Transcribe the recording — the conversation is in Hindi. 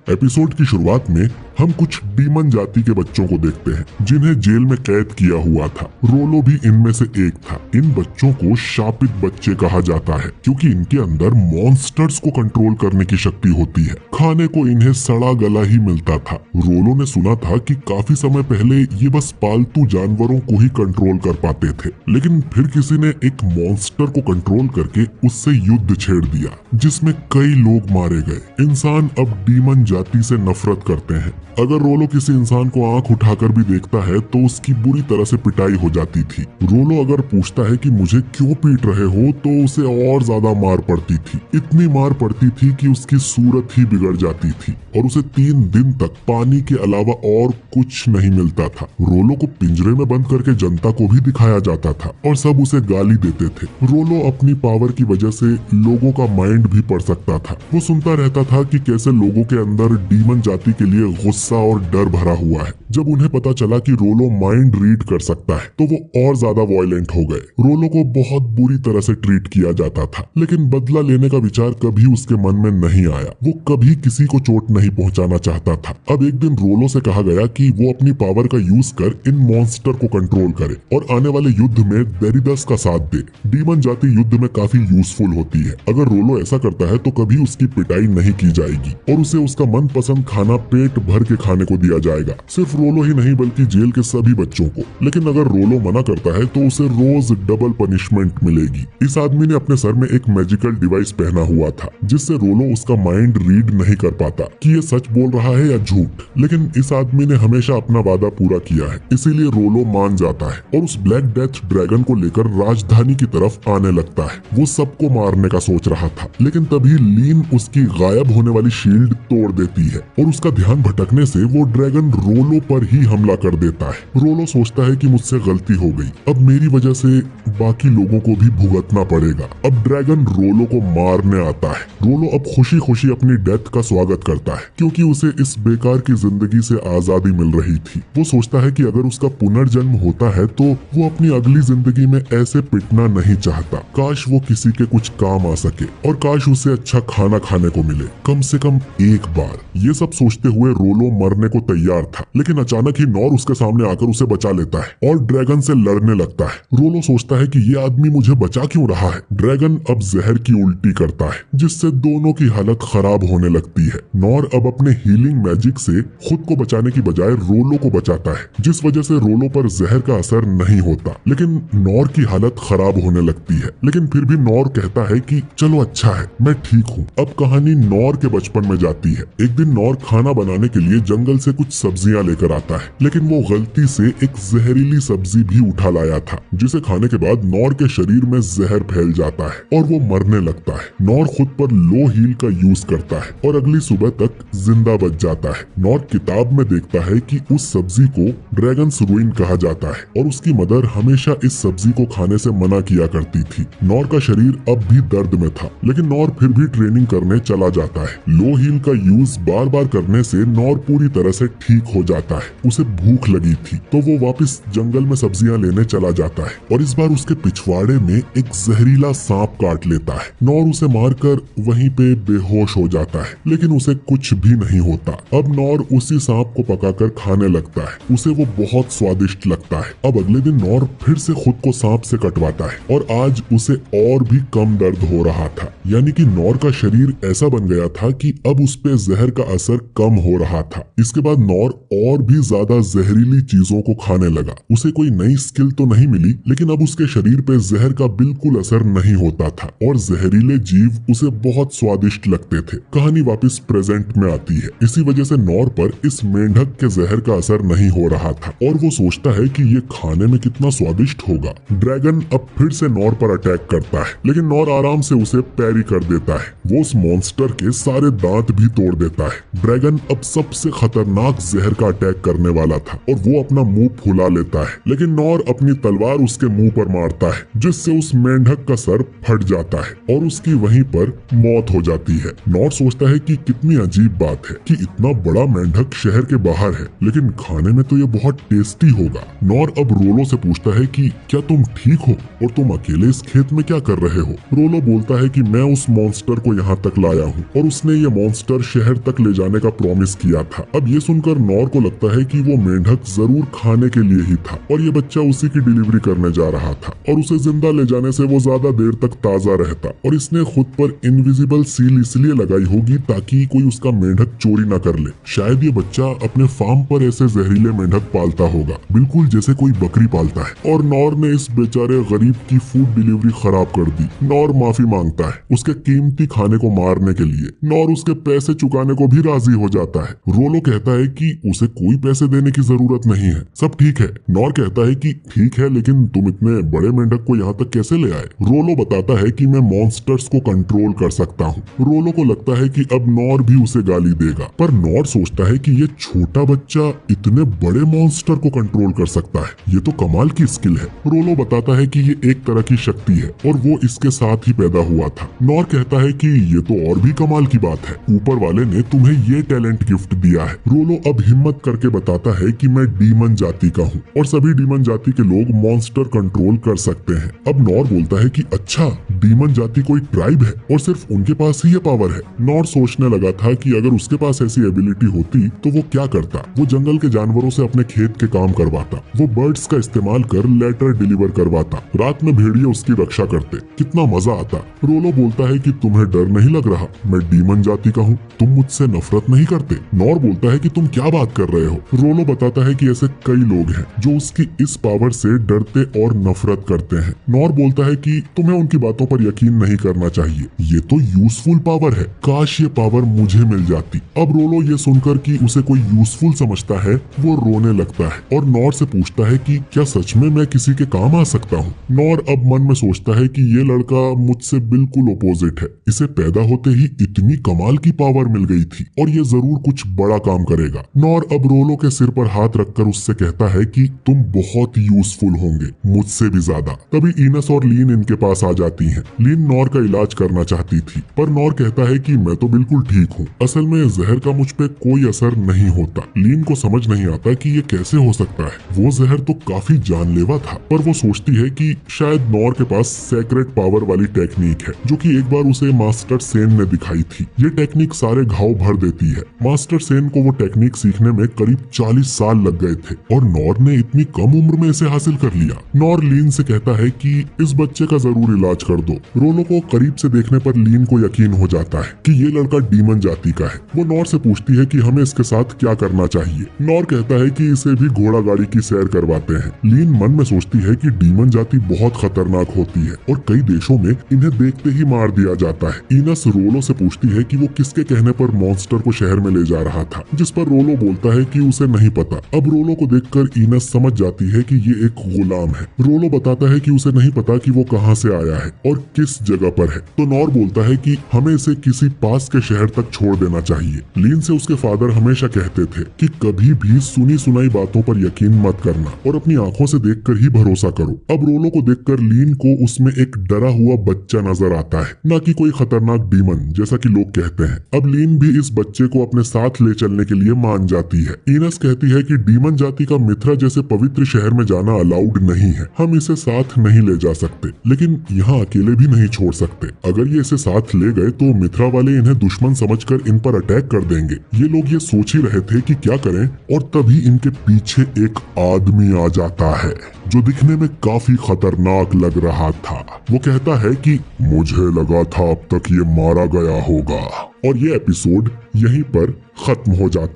एपिसोड की शुरुआत में हम कुछ डीमन जाति के बच्चों को देखते हैं जिन्हें जेल में कैद किया हुआ था। रोलो भी इनमें से एक था। इन बच्चों को शापित बच्चे कहा जाता है क्योंकि इनके अंदर मॉन्स्टर्स को कंट्रोल करने की शक्ति होती है। खाने को इन्हें सड़ा गला ही मिलता था। रोलो ने सुना था कि काफी समय पहले ये बस पालतू जानवरों को ही कंट्रोल कर पाते थे, लेकिन फिर किसी ने एक मॉन्स्टर को कंट्रोल करके उससे युद्ध छेड़ दिया जिसमें कई लोग मारे गए। इंसान अब डीमन जाति से नफरत करते हैं। अगर रोलो किसी इंसान को आंख उठाकर भी देखता है तो उसकी बुरी तरह से पिटाई हो जाती थी। रोलो अगर पूछता है कि मुझे क्यों पीट रहे हो तो उसे और ज्यादा मार पड़ती थी। इतनी मार पड़ती थी कि उसकी सूरत ही बिगड़ जाती थी और उसे 3 दिन तक पानी के अलावा और कुछ नहीं मिलता था। रोलो को पिंजरे में बंद करके जनता को भी दिखाया जाता था और सब उसे गाली देते थे। रोलो अपनी पावर की वजह से लोगों का माइंड भी पढ़ सकता था। वो सुनता रहता था कि कैसे लोगों के अंदर डीमन जाति के लिए गुस्सा और डर भरा हुआ है। जब उन्हें पता चला कि रोलो माइंड रीड कर सकता है तो वो और ज्यादा वायलेंट हो गए। रोलो को बहुत बुरी तरह से ट्रीट किया जाता था, लेकिन बदला लेने का विचार कभी उसके मन में नहीं आया। वो कभी किसी को चोट नहीं पहुंचाना चाहता था। अब एक दिन रोलो से कहा गया कि वो अपनी पावर का यूज कर इन मॉन्स्टर को कंट्रोल करे और आने वाले युद्ध में डेरिडस का साथ दे। डीमन जाति युद्ध में काफी यूजफुल होती है। अगर रोलो ऐसा करता है तो कभी उसकी पिटाई नहीं की जाएगी और उसे उसका मनपसंद खाना पेट भर के खाने को दिया जाएगा। सिर्फ रोलो ही नहीं बल्कि जेल के सभी बच्चों को। लेकिन अगर रोलो मना करता है तो उसे रोज डबल पनिशमेंट मिलेगी। इस आदमी ने अपने सर में एक मैजिकल डिवाइस पहना हुआ था जिससे रोलो उसका माइंड रीड नहीं कर पाता कि ये सच बोल रहा है या झूठ। लेकिन इस आदमी ने हमेशा अपना वादा पूरा किया है, इसीलिए रोलो मान जाता है और उस ब्लैक डेथ ड्रैगन को लेकर राजधानी की तरफ आने लगता है। वो सबको मारने का सोच रहा था, लेकिन तभी लीन उसकी गायब होने वाली शील्ड तोड़ देती है और उसका ध्यान भटकने से वो ड्रैगन रोलो पर ही हमला कर देता है। रोलो सोचता है कि मुझसे गलती हो गई, अब मेरी वजह से बाकी लोगों को भी भुगतना पड़ेगा। अब ड्रैगन रोलो को मारने आता है। रोलो अब खुशी खुशी अपनी डेथ का स्वागत करता है क्योंकि उसे इस बेकार की जिंदगी से आजादी मिल रही थी। वो सोचता है कि अगर उसका पुनर्जन्म होता है तो वो अपनी अगली जिंदगी में ऐसे पिटना नहीं चाहता। काश वो किसी के कुछ काम आ सके और काश उसे अच्छा खाना खाने को मिले, कम से कम एक बार। ये सब सोचते हुए रोलो मरने को तैयार था, लेकिन अचानक ही नॉर उसके सामने आकर उसे बचा लेता है और ड्रैगन से लड़ने लगता है। रोलो सोचता है कि ये आदमी मुझे बचा क्यों रहा है। ड्रैगन अब जहर की उल्टी करता है जिससे दोनों की हालत खराब होने लगती है। नॉर अब अपने हीलिंग मैजिक से खुद को बचाने की बजाय रोलो को बचाता है, जिस वजह से रोलो पर जहर का असर नहीं होता, लेकिन नॉर की हालत खराब होने लगती है। लेकिन फिर भी नॉर कहता है कि चलो अच्छा है, मैं ठीक हूँ। अब कहानी नॉर के बचपन में जाती है। एक दिन नॉर खाना बनाने के लिए जंगल से कुछ सब्जियां लेकर आता है, लेकिन वो गलती से एक जहरीली सब्जी भी उठा लाया था जिसे खाने के बाद नॉर के शरीर में जहर फैल जाता है और वो मरने लगता है। नॉर खुद पर लो हील का यूज करता है और अगली सुबह तक जिंदा बच जाता है। नॉर किताब में देखता है कि उस सब्जी को ड्रैगन्स रूइन कहा जाता है और उसकी मदर हमेशा इस सब्जी को खाने से मना किया करती थी। नॉर का शरीर अब भी दर्द में था, लेकिन नॉर फिर भी ट्रेनिंग करने चला जाता है। लो हील का यूज बार बार करने से नॉर पूरी तरह से ठीक हो जाता है। उसे भूख लगी थी तो वो वापस जंगल में सब्जियां लेने चला जाता है और इस बार उसके पिछवाड़े में एक जहरीला सांप काट लेता है। नॉर उसे मारकर वहीं पे बेहोश हो जाता है, लेकिन उसे कुछ भी नहीं होता। अब नॉर उसी सांप को पकाकर खाने लगता है। उसे वो बहुत स्वादिष्ट लगता है। अब अगले दिन नॉर फिर से खुद को सांप से कटवाता है और आज उसे और भी कम दर्द हो रहा था। यानी कि नॉर का शरीर ऐसा बन गया था कि अब उस पे जहर का असर कम हो रहा था। इसके बाद नॉर और भी ज्यादा जहरीली चीजों को खाने लगा। उसे कोई नई स्किल तो नहीं मिली, लेकिन अब उसके शरीर पे जहर का बिल्कुल असर नहीं होता था और जहरीले जीव उसे बहुत स्वादिष्ट लगते थे। कहानी वापस प्रेजेंट में आती है। इसी वजह से नॉर पर इस मेंढक के जहर का असर नहीं हो रहा था और वो सोचता है कि ये खाने में कितना स्वादिष्ट होगा। ड्रैगन अब फिर से नॉर पर अटैक करता है, लेकिन नॉर आराम से उसे पैरी कर देता है। वो उस मॉन्स्टर के सारे दांत भी तोड़ देता है। ड्रैगन अब सबसे उससे खतरनाक जहर का अटैक करने वाला था और वो अपना मुंह फुला लेता है, लेकिन नॉर अपनी तलवार उसके मुंह पर मारता है, जिससे उस मेंढक का सर फट जाता है और उसकी वहीं पर मौत हो जाती है। नॉर सोचता है कि कितनी अजीब बात है कि इतना बड़ा मेंढक शहर के बाहर है, लेकिन खाने में तो ये बहुत टेस्टी होगा। नॉर अब रोलो से पूछता है कि क्या तुम ठीक हो और तुम अकेले इस खेत में क्या कर रहे हो? रोलो बोलता है कि मैं उस मॉन्स्टर को यहाँ तक लाया हूँ और उसने ये मॉन्स्टर शहर तक ले जाने का प्रॉमिस किया था। अब ये सुनकर नॉर को लगता है कि वो मेंढक जरूर खाने के लिए ही था और ये बच्चा उसी की डिलीवरी करने जा रहा था और उसे जिंदा ले जाने से वो ज्यादा देर तक ताजा रहता और इसने खुद पर इनविजिबल सील इसलिए लगाई होगी ताकि कोई उसका मेंढक चोरी न कर ले। शायद ये बच्चा अपने फार्म पर ऐसे जहरीले मेंढक पालता होगा, बिल्कुल जैसे कोई बकरी पालता है। और नॉर ने इस बेचारे गरीब की फूड डिलीवरी खराब कर दी। नॉर माफी मांगता है उसके कीमती खाने को मारने के लिए। नॉर उसके पैसे चुकाने को भी राजी हो जाता है। रोलो कहता है कि उसे कोई पैसे देने की जरूरत नहीं है, सब ठीक है। नॉर कहता है कि ठीक है, लेकिन तुम इतने बड़े मेंढक को यहाँ तक कैसे ले आए? रोलो बताता है कि मैं मॉन्स्टर्स को कंट्रोल कर सकता हूँ। रोलो को लगता है कि अब नॉर भी उसे गाली देगा, पर नॉर सोचता है कि ये छोटा बच्चा इतने बड़े मॉन्स्टर को कंट्रोल कर सकता है, ये तो कमाल की स्किल है। रोलो बताता है कि ये एक तरह की शक्ति है और वो इसके साथ ही पैदा हुआ था। नॉर कहता है कि ये तो और भी कमाल की बात है, ऊपर वाले ने तुम्हें ये टैलेंट गिफ्ट दिया है। रोलो अब हिम्मत करके बताता है कि मैं डीमन जाति का हूँ और सभी डीमन जाति के लोग मॉन्स्टर कंट्रोल कर सकते हैं। अब नॉर बोलता है कि अच्छा, डीमन जाति कोई ट्राइब है और सिर्फ उनके पास ही ये पावर है। नॉर सोचने लगा था कि अगर उसके पास ऐसी एबिलिटी होती तो वो क्या करता। वो जंगल के जानवरों से अपने खेत के काम करवाता, वो बर्ड्स का इस्तेमाल कर लेटर डिलीवर करवाता, रात में भेड़िए उसकी रक्षा करते, कितना मजा आता। रोलो बोलता है कि तुम्हें डर नहीं लग रहा? मैं डीमन जाति का हूँ, तुम मुझसे नफरत नहीं करते? नॉर बोलता है कि तुम क्या बात कर रहे हो? रोलो बताता है कि ऐसे कई लोग हैं जो उसकी इस पावर से डरते और नफरत करते हैं। नॉर बोलता है कि तुम्हें उनकी बातों पर यकीन नहीं करना चाहिए, ये तो यूजफुल पावर है, काश ये पावर मुझे मिल जाती। अब रोलो ये सुनकर कि उसे कोई यूजफुल समझता है वो रोने लगता है और नॉर से पूछता है कि क्या सच में मैं किसी के काम आ सकता हूँ? नॉर अब मन में सोचता है कि ये लड़का मुझसे बिल्कुल अपोजिट है, इसे पैदा होते ही इतनी कमाल की पावर मिल गई थी और ये जरूर कुछ बड़ा काम करेगा। नॉर अब रोलो के सिर पर हाथ रखकर उससे कहता है कि तुम बहुत यूजफुल होंगे, मुझसे भी ज्यादा। तभी इनस और लीन इनके पास आ जाती हैं। लीन नॉर का इलाज करना चाहती थी, पर नॉर कहता है कि मैं तो बिल्कुल ठीक हूँ, असल में जहर का मुझ पे कोई असर नहीं होता। लीन को समझ नहीं आता कि ये कैसे हो सकता है, वो जहर तो काफी जानलेवा था। पर वो सोचती है कि शायद नॉर के पास सेक्रेट पावर वाली टेक्निक है जो कि एक बार उसे मास्टर सेन ने दिखाई थी। ये टेक्निक सारे घाव भर देती है। मास्टर सेन को वो टेक्निक सीखने में करीब 40 साल लग गए थे और नॉर ने इतनी कम उम्र में इसे हासिल कर लिया। नॉर लीन से कहता है कि इस बच्चे का जरूर इलाज कर दो। रोलो को करीब से देखने पर लीन को यकीन हो जाता है कि ये लड़का डीमन जाति का है। वो नॉर से पूछती है कि हमें इसके साथ क्या करना चाहिए। नॉर कहता है कि इसे भी घोड़ा गाड़ी की सैर करवाते हैं। लीन मन में सोचती है कि डीमन जाति बहुत खतरनाक होती है और कई देशों में इन्हें देखते ही मार दिया जाता है। इनस रोलो से पूछती है कि वो किसके कहने पर मॉन्स्टर को शहर में ले जा रहा था, जिस पर रोलो बोलता है कि उसे नहीं पता। अब रोलो को देखकर इनस समझ जाती है कि ये एक गुलाम है। रोलो बताता है कि उसे नहीं पता कि वो कहां से आया है और किस जगह पर है। तो नॉर बोलता है कि हमें इसे किसी पास के शहर तक छोड़ देना चाहिए। लीन से उसके फादर हमेशा कहते थे कि कभी भी सुनी सुनाई बातों पर यकीन मत करना और अपनी आंखों से देखकर ही भरोसा करो। अब रोलो को देखकर लीन को उसमें एक डरा हुआ बच्चा नजर आता है, न कि कोई खतरनाक डीमन जैसा कि लोग कहते हैं। अब लीन भी इस बच्चे को अपने साथ ले चलने के लिए मान जाती है। इनस कहती है कि डीमन जाति का मिथ्रा जैसे पवित्र शहर में जाना अलाउड नहीं है, हम इसे साथ नहीं ले जा सकते, लेकिन यहाँ अकेले भी नहीं छोड़ सकते। अगर ये इसे साथ ले गए तो मिथ्रा वाले इन्हें दुश्मन समझकर इन पर अटैक कर देंगे। ये लोग ये सोच ही रहे थे कि क्या करें और तभी इनके पीछे एक आदमी आ जाता है जो दिखने में काफी खतरनाक लग रहा था। वो कहता है कि मुझे लगा था अब तक ये मारा गया होगा और ये एपिसोड यहीं पर खत्म हो जाता है।